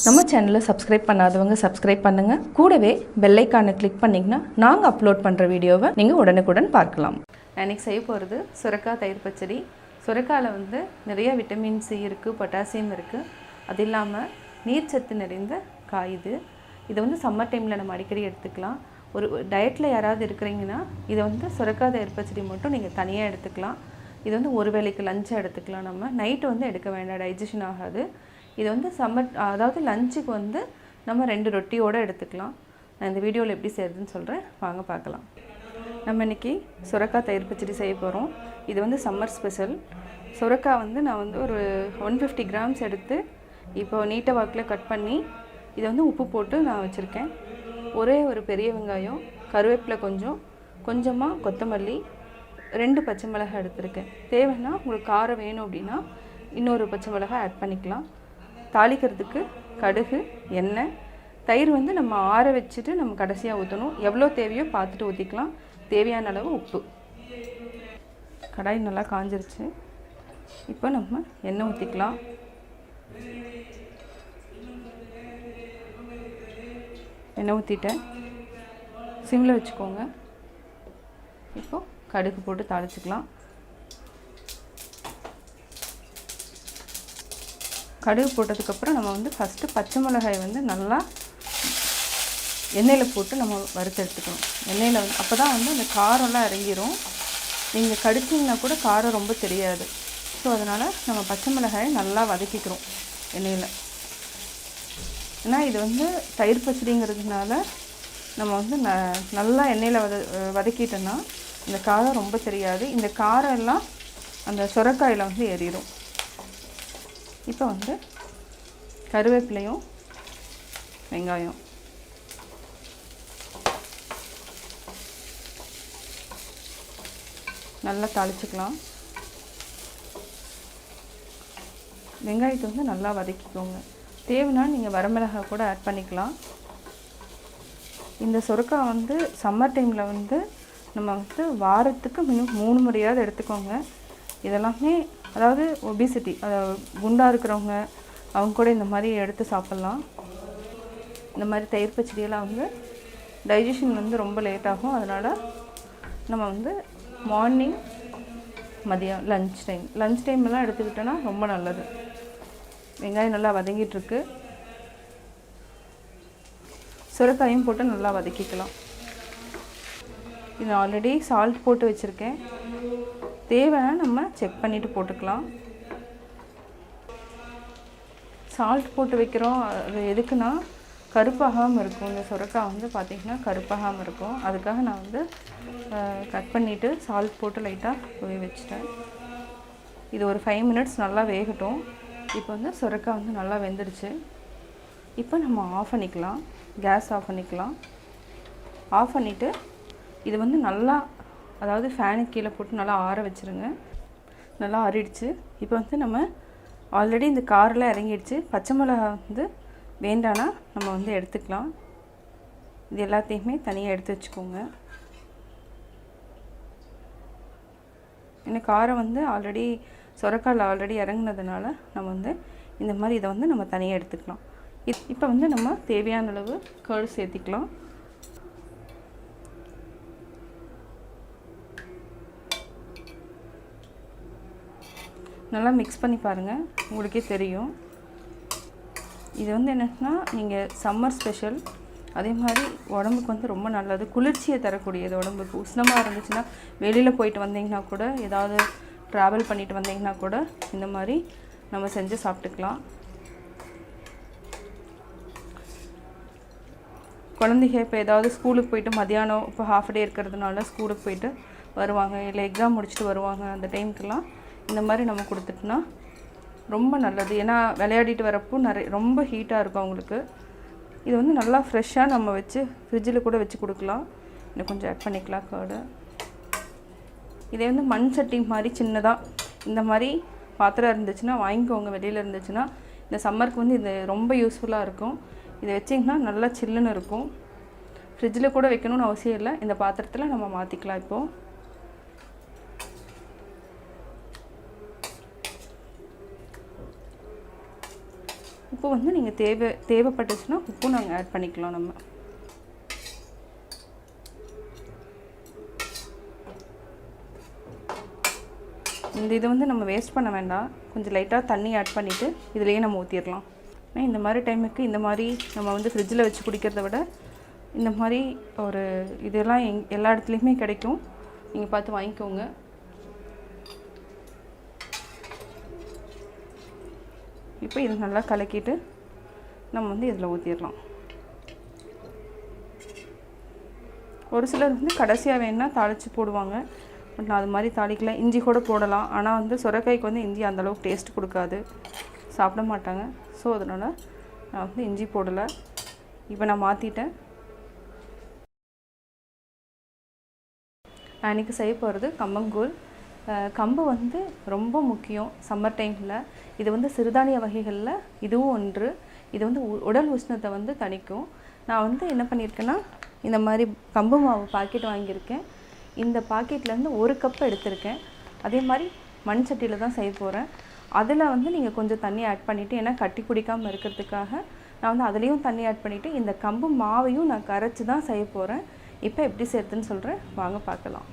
நம்ம சேனலை சப்ஸ்கிரைப் பண்ணாதவங்க சப்ஸ்கிரைப் பண்ணுங்கள். கூடவே பெல் ஐக்கானை கிளிக் பண்ணிங்கன்னா நாங்கள் அப்லோட் பண்ணுற வீடியோவை நீங்கள் உடனுக்குடன் பார்க்கலாம். அன்றைக்கி செய்ய போகிறது சுரைக்காய் தயிர் பச்சடி. சுரைக்காயில் வந்து நிறைய விட்டமின் சி இருக்குது, பொட்டாசியம் இருக்குது. அது இல்லாமல் நீர்ச்சத்து நிறைந்த காய் இது. இதை வந்து சம்மர் டைமில் நம்ம அடிக்கடி எடுத்துக்கலாம். ஒரு டயட்டில் யாராவது இருக்கிறீங்கன்னா இதை வந்து சுரைக்காய் தயிர் பச்சடி மட்டும் நீங்கள் தனியாக எடுத்துக்கலாம். இது வந்து ஒரு வேளைக்கு லஞ்சாக எடுத்துக்கலாம். நம்ம நைட்டு வந்து எடுக்க வேண்டாம், டைஜஷன் ஆகாது. இது வந்து சம்மர், அதாவது லஞ்சுக்கு வந்து நம்ம 2 ரொட்டியோடு எடுத்துக்கலாம். நான் இந்த வீடியோவில் எப்படி செய்கிறதுன்னு சொல்கிறேன், வாங்க பார்க்கலாம். நம்ம இன்றைக்கி சுரைக்காய் தயிர் பச்சடி செய்ய போகிறோம். இது வந்து சம்மர் ஸ்பெஷல். சுரைக்காய் வந்து நான் வந்து ஒரு 150 கிராம்ஸ் எடுத்து இப்போ நீட்ட வாக்கில் கட் பண்ணி இதை வந்து உப்பு போட்டு நான் வச்சுருக்கேன். ஒரே ஒரு பெரிய வெங்காயம், கருவேப்பிலை கொஞ்சமாக கொத்தமல்லி, 2 பச்சை மிளகாய் எடுத்துருக்கேன். தேவைன்னா உங்களுக்கு காரம் வேணும் அப்படின்னா இன்னொரு பச்சை மிளகாய் ஆட் பண்ணிக்கலாம். தாளிக்கிறதுக்கு கடுகு, எண்ணெய், தயிர் வந்து நம்ம ஆற வச்சுட்டு நம்ம கடைசியாக ஊற்றணும். எவ்வளோ தேவையோ பார்த்துட்டு ஊற்றிக்கலாம். தேவையான அளவு உப்பு. கடாய் நல்லா காஞ்சிருச்சு. இப்போ நம்ம எண்ணெய் ஊற்றிக்கலாம். எண்ணெய் ஊற்றிட்டேன், சிம்மில் வச்சுக்கோங்க. இப்போ கடுகு போட்டு தாளிச்சிக்கலாம். கடுகு போட்டதுக்கப்புறம் நம்ம வந்து ஃபஸ்ட்டு பச்சை மிளகாய் வந்து நல்லா எண்ணெயில் போட்டு நம்ம வறுத்து எடுத்துக்கணும். எண்ணெயில் வந்து அப்போ தான் வந்து அந்த காரம்லாம் இறங்கிடும். நீங்கள் கடிச்சிங்கன்னா கூட காரம் ரொம்ப தெரியாது. ஸோ அதனால் நம்ம பச்சை மிளகாயை நல்லா வதக்கிக்கிறோம் எண்ணெயில். ஏன்னா இது வந்து தயிர் பச்சடிங்கிறதுனால நம்ம வந்து நல்லா எண்ணெயில் வதக்கிட்டோன்னா இந்த காரம் ரொம்ப தெரியாது. இந்த காரம் எல்லாம் அந்த சுரைக்காயில் வந்து ஏறிடும். இப்போ வந்து கருவேப்பிலையும் வெங்காயம் நல்லா தாளிச்சுக்கலாம். வெங்காயத்தை வந்து நல்லா வதக்கிக்கோங்க. தேவைன்னா நீங்கள் வரமிளகாய் கூட ஆட் பண்ணிக்கலாம். இந்த சுரைக்காய் வந்து சம்மர் டைமில் வந்து நம்ம வந்து வாரத்துக்கு மினிமம் 3 முறையாவது எடுத்துக்கோங்க. இதெல்லாமே அதாவது ஒபிசிட்டி, அதாவது குண்டாக இருக்கிறவங்க அவங்க கூட இந்த மாதிரி எடுத்து சாப்பிட்லாம். இந்த மாதிரி தயிர் பச்சடியெல்லாம் வந்து டைஜஷன் வந்து ரொம்ப லேட் ஆகும். அதனால் நம்ம வந்து மார்னிங், மதியம், லஞ்ச் டைம்லாம் எடுத்துக்கிட்டோன்னா ரொம்ப நல்லது. வெங்காயம் நல்லா வதங்கிட்டுருக்கு. சுரைக்காயும் போட்டு நல்லா வதக்கிக்கலாம். இது ஆல்ரெடி சால்ட் போட்டு வச்சுருக்கேன். தேவைன்னா நம்ம செக் பண்ணிவிட்டு போட்டுக்கலாம். சால்ட் போட்டு வைக்கிறோம், அது எதுக்குன்னா கருப்பாகாமல் இருக்கும். இந்த சுரைக்காய் வந்து பார்த்திங்கன்னா கருப்பாகாமல் இருக்கும். அதுக்காக நான் வந்து கட் பண்ணிவிட்டு சால்ட் போட்டு லைட்டாக வச்சுட்டேன். இது ஒரு 5 மினிட்ஸ் நல்லா வேகட்டும். இப்போ வந்து சுரைக்காய் வந்து நல்லா வெந்துடுச்சு. இப்போ நம்ம ஆஃப் பண்ணிக்கலாம். கேஸ் ஆஃப் பண்ணிக்கலாம். ஆஃப் பண்ணிவிட்டு இது வந்து நல்லா, அதாவது ஃபேனுக்கு கீழே போட்டு நல்லா ஆற வச்சுருங்க. நல்லா ஆறிடுச்சு. இப்போ வந்து நம்ம ஆல்ரெடி இந்த காரெலாம் இறங்கிடுச்சு. பச்சை மிளகா வந்து வேண்டானா நம்ம வந்து எடுத்துக்கலாம். இது எல்லாத்தையுமே தனியாக எடுத்து வச்சுக்கோங்க. ஏன்னா காரம் வந்து ஆல்ரெடி சுரைக்காயில் ஆல்ரெடி இறங்குனதுனால நம்ம வந்து இந்த மாதிரி இதை வந்து நம்ம தனியாக எடுத்துக்கலாம். இப்போ வந்து நம்ம தேவையான அளவு கர்டு சேர்த்திக்கலாம். நல்லா மிக்ஸ் பண்ணி பாருங்கள், உங்களுக்கே தெரியும். இது வந்து என்னன்னா நீங்கள் சம்மர் ஸ்பெஷல், அதே மாதிரி உடம்புக்கு வந்து ரொம்ப நல்லது, குளிர்ச்சியை தரக்கூடியது. உடம்புக்கு உஷ்ணமாக இருந்துச்சுன்னா வெளியில் போயிட்டு வந்தீங்கன்னா கூட, ஏதாவது ட்ராவல் பண்ணிட்டு வந்தீங்கன்னா கூட இந்த மாதிரி நம்ம செஞ்சு சாப்பிட்டுக்கலாம். குழந்தைங்க இப்போ ஏதாவது ஸ்கூலுக்கு போயிட்டு மதியானம் இப்போ ஹாஃப் டே இருக்கிறதுனால ஸ்கூலுக்கு போயிட்டு வருவாங்க, இல்லை எக்ஸாம் முடிச்சுட்டு வருவாங்க, அந்த டைமுக்கெல்லாம் இந்த மாதிரி நம்ம கொடுத்துட்டோன்னா ரொம்ப நல்லது. ஏன்னா விளையாடிட்டு வரப்போ ரொம்ப ஹீட்டாக இருக்கும் அவங்களுக்கு. இது வந்து நல்லா ஃப்ரெஷ்ஷாக நம்ம வச்சு ஃப்ரிட்ஜில் கூட வச்சு கொடுக்கலாம். இன்னும் கொஞ்சம் ஆட் பண்ணிக்கலாம் கர்டு. இதே வந்து மண் சட்டி மாதிரி சின்னதாக இந்த மாதிரி பாத்திரம் இருந்துச்சுன்னா வாங்கிக்கோங்க. வெளியில் இருந்துச்சுன்னா இந்த சம்மருக்கு வந்து இது ரொம்ப யூஸ்ஃபுல்லாக இருக்கும். இதை வச்சிங்கன்னா நல்லா சில்லுன்னு இருக்கும். ஃப்ரிட்ஜில் கூட வைக்கணும்னு அவசியம் இல்லை. இந்த பாத்திரத்தில் நம்ம மாற்றிக்கலாம். இப்போது உப்பு வந்து நீங்கள் தேவைப்பட்டுச்சுன்னா உப்பும் நாங்கள் ஆட் பண்ணிக்கலாம். நம்ம இந்த இது வந்து நம்ம வேஸ்ட் பண்ண வேண்டாம். கொஞ்சம் லைட்டாக தண்ணி ஆட் பண்ணிவிட்டு இதிலேயே நம்ம ஊற்றிடலாம். இந்த மாதிரி டைமுக்கு இந்த மாதிரி நம்ம வந்து ஃப்ரிட்ஜில் வச்சு குடிக்கிறத விட இந்த மாதிரி ஒரு இதெல்லாம் எல்லா இடத்துலையுமே கிடைக்கும். நீங்கள் பார்த்து வாங்கிக்கோங்க. இப்போ இது நல்லா கலக்கிட்டு நம்ம வந்து இதில் ஊற்றிடலாம். ஒரு சிலர் வந்து கடைசியாக வேணால் தாளித்து போடுவாங்க. பட் நான் அது மாதிரி தாளிக்கல. இஞ்சி கூட போடலாம். ஆனால் வந்து சுரைக்காய்க்கு வந்து இஞ்சி அந்தளவுக்கு டேஸ்ட் கொடுக்காது, சாப்பிட மாட்டாங்க. ஸோ அதனால் நான் வந்து இஞ்சி போடலை. இப்போ நான் மாற்றிட்டேன். நான் இன்றைக்கி செய்ய போகிறது கம்மங்கூழ். கம்பு வந்து ரொம்ப முக்கியம் சம்மர் டைமில். இது வந்து சிறுதானிய வகைகளில் இதுவும் ஒன்று. இது வந்து உடல் உஷ்ணத்தை வந்து தணிக்கும். நான் வந்து என்ன பண்ணியிருக்கேன்னா, இந்த மாதிரி கம்பு மாவு பாக்கெட் வாங்கியிருக்கேன். இந்த பாக்கெட்லேருந்து 1 கப் எடுத்திருக்கேன். அதே மாதிரி மண் சட்டியில் தான் செய்ய போகிறேன். அதில் வந்து நீங்கள் கொஞ்சம் தண்ணி ஆட் பண்ணிவிட்டு, ஏன்னா கட்டி பிடிக்காமல் இருக்கிறதுக்காக நான் வந்து அதுலேயும் தண்ணி ஆட் பண்ணிவிட்டு இந்த கம்பு மாவையும் நான் கரைச்சி தான் செய்ய போகிறேன். இப்போ எப்படி செய்யறதுன்னு சொல்கிறேன், வாங்க பார்க்கலாம்.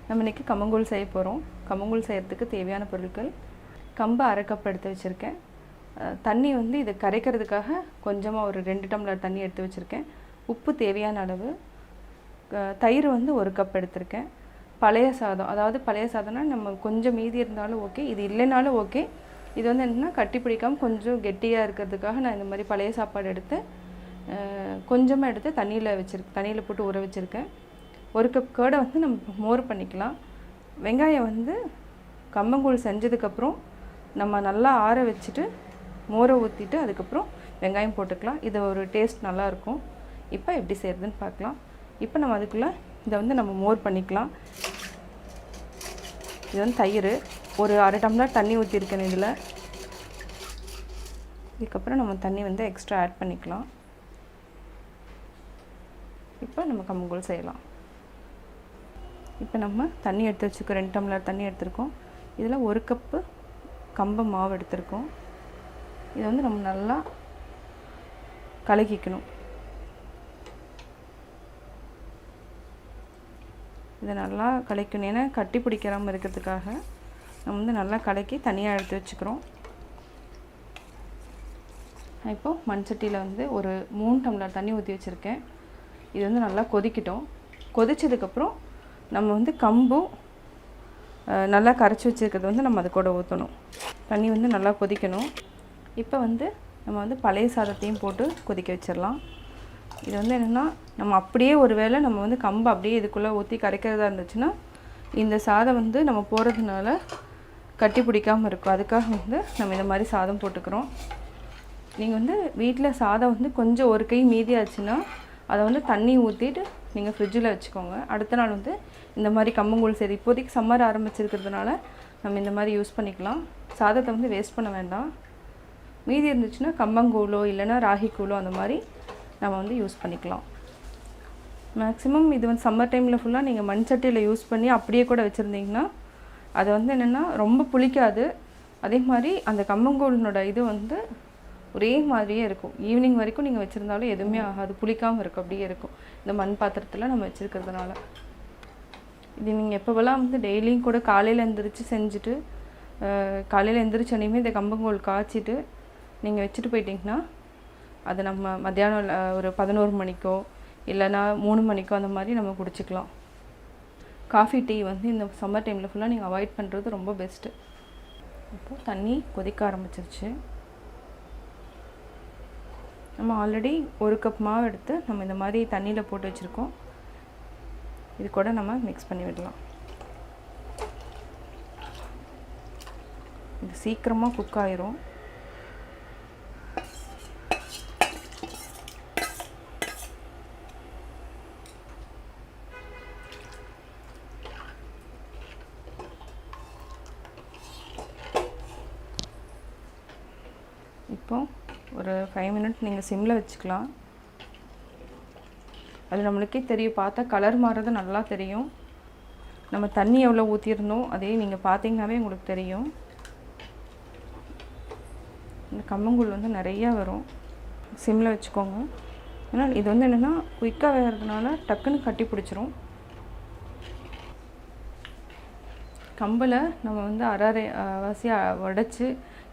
நம்ம இன்றைக்கி கம்மங்கூழ் செய்ய போகிறோம். கம்மங்கூழ் செய்கிறதுக்கு தேவையான பொருட்கள்: கம்பு 1/2 கப் எடுத்து வச்சுருக்கேன். தண்ணி வந்து இதை கரைக்கிறதுக்காக கொஞ்சமாக ஒரு 2 டம்ளர் தண்ணி எடுத்து வச்சுருக்கேன். உப்பு தேவையான அளவு. தயிர் வந்து 1 கப் எடுத்திருக்கேன். பழைய சாதம், அதாவது பழைய சாதம்னா நம்ம கொஞ்சம் மீதி இருந்தாலும் ஓகே, இது இல்லைனாலும் ஓகே. இது வந்து என்னென்னா கட்டி பிடிக்காமல் கொஞ்சம் கெட்டியாக இருக்கிறதுக்காக நான் இந்த மாதிரி பழைய சாப்பாடு எடுத்து கொஞ்சமாக எடுத்து தண்ணியில் போட்டு ஊற வச்சுருக்கேன். 1 கப் கேர்டை வந்து நம்ம மோர் பண்ணிக்கலாம். வெங்காயம் வந்து கம்மங்கூழ் செஞ்சதுக்கப்புறம் நம்ம நல்லா ஆற வச்சுட்டு மோரை ஊற்றிட்டு அதுக்கப்புறம் வெங்காயம் போட்டுக்கலாம். இது ஒரு டேஸ்ட் நல்லாயிருக்கும். இப்போ எப்படி செய்கிறதுன்னு பார்க்கலாம். இப்போ நம்ம அதுக்குள்ளே இதை வந்து நம்ம மோர் பண்ணிக்கலாம். இது வந்து தயிர் ஒரு 1/2 டம்ளர் தண்ணி ஊற்றிருக்கேன் இதில். இதுக்கப்புறம் நம்ம தண்ணி வந்து எக்ஸ்ட்ரா ஆட் பண்ணிக்கலாம். இப்போ நம்ம கம்மங்கூழ் செய்யலாம். இப்போ நம்ம தண்ணி எடுத்து வச்சுருக்கோம். 2 டம்ளர் தண்ணி எடுத்துருக்கோம். இதில் 1 கப்பு கம்பு மாவு எடுத்துருக்கோம். இதை வந்து நம்ம நல்லா கலக்கிக்கணும். இதை நல்லா கலக்கணும், ஏன்னா கட்டி பிடிக்காமல் இருக்கிறதுக்காக நம்ம வந்து நல்லா கலக்கி தனியாக எடுத்து வச்சுக்கிறோம். இப்போது மண் சட்டியில் வந்து ஒரு 3 டம்ளர் தண்ணி ஊற்றி வச்சுருக்கேன். இது வந்து நல்லா கொதிக்கட்டும். கொதிச்சதுக்கப்புறம் நம்ம வந்து கம்பும் நல்லா கரைச்சி வச்சுருக்கிறது வந்து நம்ம அது கூட ஊற்றணும். தண்ணி வந்து நல்லா கொதிக்கணும். இப்போ வந்து நம்ம வந்து பழைய சாதத்தையும் போட்டு கொதிக்க வச்சிடலாம். இது வந்து என்னென்னா, நம்ம அப்படியே ஒரு வேளை நம்ம வந்து கம்பு அப்படியே இதுக்குள்ளே ஊற்றி கரைக்கிறதா இருந்துச்சுன்னா இந்த சாதம் வந்து நம்ம போகிறதுனால கட்டி பிடிக்காமல் இருக்கும். அதுக்காக வந்து நம்ம இந்த மாதிரி சாதம் போட்டுக்கிறோம். நீங்கள் வந்து வீட்டில் சாதம் வந்து கொஞ்சம் ஒரு கை மீதியாச்சுன்னா அதை வந்து தண்ணி ஊற்றிட்டு நீங்கள் ஃப்ரிட்ஜில் வச்சுக்கோங்க. அடுத்த நாள் வந்து இந்த மாதிரி கம்மங்கூழ் செய்து, இப்போதைக்கு சம்மர் ஆரம்பிச்சிருக்கிறதுனால நம்ம இந்த மாதிரி யூஸ் பண்ணிக்கலாம். சாதத்தை வந்து வேஸ்ட் பண்ண வேண்டாம். மீதி இருந்துச்சுன்னா கம்மங்கூழோ இல்லைன்னா ராகி கூழோ அந்த மாதிரி நம்ம வந்து யூஸ் பண்ணிக்கலாம். மேக்ஸிமம் இது வந்து சம்மர் டைமில் ஃபுல்லாக நீங்கள் மண் சட்டியில் யூஸ் பண்ணி அப்படியே கூட வச்சுருந்தீங்கன்னா அது வந்து என்னென்னா ரொம்ப புளிக்காது. அதே மாதிரி அந்த கம்மங்கூழினோட இது வந்து ஒரே மாதிரியே இருக்கும். ஈவினிங் வரைக்கும் நீங்கள் வச்சுருந்தாலும் எதுவுமே ஆகாது, புளிக்காமல் இருக்கும், அப்படியே இருக்கும் இந்த மண் பாத்திரத்தில் நம்ம வச்சுருக்கிறதுனால. இது நீங்கள் எப்போவெல்லாம் வந்து டெய்லியும் கூட காலையில் எழுந்திரிச்சு செஞ்சுட்டு காலையில் எழுந்திரிச்சோனையுமே இந்த கம்பங்கூழ் காய்ச்சிட்டு நீங்கள் வச்சுட்டு போயிட்டிங்கன்னா அது நம்ம மத்தியானம் ஒரு 11 மணிக்கோ இல்லைனா 3 மணிக்கோ அந்த மாதிரி நம்ம குடிச்சிக்கலாம். காஃபி டீ வந்து இந்த சம்மர் டைமில் ஃபுல்லாக நீங்கள் அவாய்ட் பண்ணுறது ரொம்ப பெஸ்ட்டு. இப்போது தண்ணி கொதிக்க ஆரம்பிச்சிருச்சு. நம்ம ஆல்ரெடி 1 கப் மாவு எடுத்து நம்ம இந்த மாதிரி தண்ணியில் போட்டு வச்சுருக்கோம். இது கூட நம்ம மிக்ஸ் பண்ணி விடலாம். இது சீக்கிரமாக குக் ஆயிரும். இப்போ ஒரு 5 மினிட் நீங்கள் சிம்மில் வச்சுக்கலாம். அது நம்மளுக்கே தெரியும், பார்த்தா கலர் மாறுறது நல்லா தெரியும். நம்ம தண்ணி எவ்வளோ ஊற்றிருந்தோம் அதே நீங்கள் பார்த்தீங்கன்னாவே உங்களுக்கு தெரியும். இந்த கம்மங்கூழ் வந்து நிறையா வரும். சிம்மில் வச்சுக்கோங்க. ஏன்னா இது வந்து என்னென்னா குயிக்காக வேகிறதுனால டக்குன்னு கட்டி பிடிச்சிரும். கம்பில் நம்ம வந்து அரை வாசியாக உடச்சி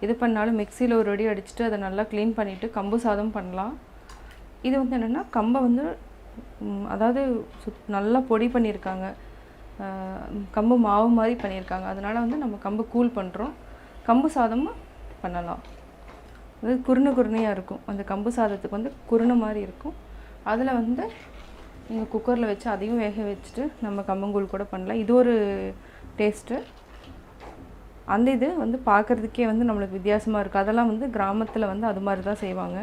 இது பண்ணாலும் மிக்சியில் ஒரு அடி அடிச்சுட்டு அதை நல்லா க்ளீன் பண்ணிவிட்டு கம்பு சாதம் பண்ணலாம். இது வந்து என்னென்னா கம்பை வந்து அதாவது நல்லா பொடி பண்ணியிருக்காங்க, கம்பு மாவு மாதிரி பண்ணியிருக்காங்க. அதனால் வந்து நம்ம கம்பு கூழ் பண்ணுறோம், கம்பு சாதமும் பண்ணலாம். அது குருணையாக இருக்கும். அந்த கம்பு சாதத்துக்கு வந்து குருணை மாதிரி இருக்கும். அதில் வந்து நீங்கள் குக்கரில் வச்சு அதையும் வேக வச்சுட்டு நம்ம கம்பங்கூழ் கூட பண்ணலாம். இது ஒரு டேஸ்ட்டு. அந்த இது வந்து பார்க்குறதுக்கே வந்து நம்மளுக்கு வித்தியாசமாக இருக்குது. அதெல்லாம் வந்து கிராமத்தில் வந்து அது மாதிரி தான் செய்வாங்க.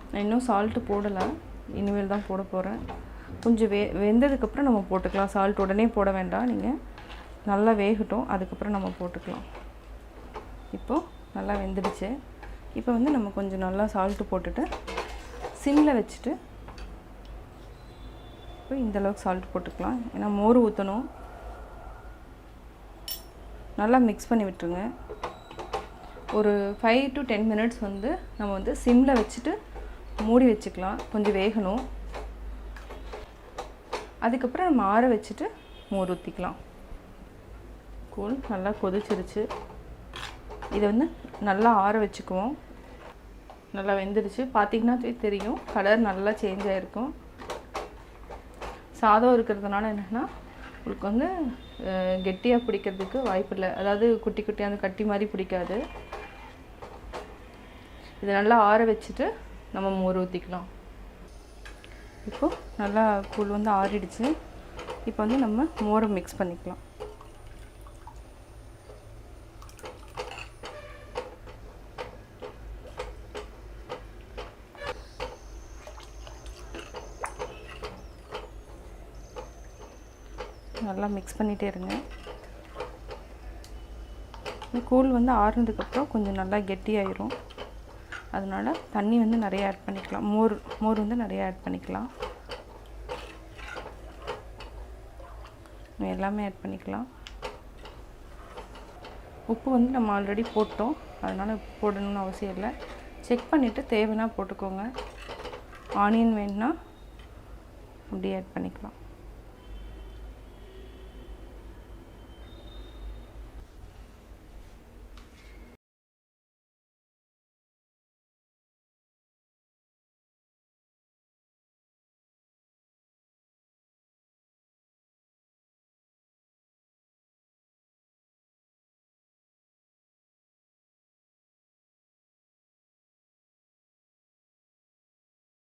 நான் இன்னும் சால்ட்டு போடலை, இனிமேல் தான் போட போகிறேன். கொஞ்சம் வெந்ததுக்கப்புறம் நம்ம போட்டுக்கலாம். சால்ட் உடனே போட வேண்டாம், நீங்கள் நல்லா வேகட்டும், அதுக்கப்புறம் நம்ம போட்டுக்கலாம். இப்போது நல்லா வெந்துடுச்சு. இப்போ வந்து நம்ம கொஞ்சம் நல்லா சால்ட்டு போட்டுட்டு சிம்மில் வச்சுட்டு இப்போ இந்தளவுக்கு சால்ட் போட்டுக்கலாம். ஏன்னா மோர் ஊற்றணும். நல்லா மிக்ஸ் பண்ணி விட்டுருங்க. ஒரு 5 to 10 minutes வந்து நம்ம வந்து சிம்மில் வச்சுட்டு மூடி வச்சுக்கலாம், கொஞ்சம் வேகணும். அதுக்கப்புறம் நம்ம ஆற வச்சுட்டு மோர் ஊற்றிக்கலாம். கூழ் நல்லா கொதிச்சிருச்சு. இதை வந்து நல்லா ஆற வச்சுக்குவோம். நல்லா வெந்துடுச்சு. பார்த்திங்கன்னா தெரியும், கலர் நல்லா சேஞ்ச் ஆகிருக்கும். சாதம் இருக்கிறதுனால என்னென்னா உங்களுக்கு வந்து கெட்டியாக பிடிக்கிறதுக்கு வாய்ப்பு இல்லை. அதாவது குட்டி குட்டியாக அந்த கட்டி மாதிரி பிடிக்காது. இதை நல்லா ஆற வச்சுட்டு நம்ம மோர் ஊற்றிக்கலாம். இப்போது நல்லா கூழ் வந்து ஆறிடுச்சு. இப்போ வந்து நம்ம மோரை மிக்ஸ் பண்ணிக்கலாம். நல்லா மிக்ஸ் பண்ணிகிட்டே இருங்க. இந்த கூழ் வந்து ஆறுனதுக்கப்புறம் கொஞ்சம் நல்லா கெட்டியாயிரும். அதனால் தண்ணி வந்து நிறைய ஆட் பண்ணிக்கலாம். மோர் வந்து நிறைய ஆட் பண்ணிக்கலாம். எல்லாமே ஆட் பண்ணிக்கலாம். உப்பு வந்து நம்ம ஆல்ரெடி போட்டோம், அதனால் போடணும்னு அவசியம் இல்லை. செக் பண்ணிவிட்டு தேவைன்னா போட்டுக்கோங்க. ஆனியன் வேணுன்னா அப்படியே ஆட் பண்ணிக்கலாம்.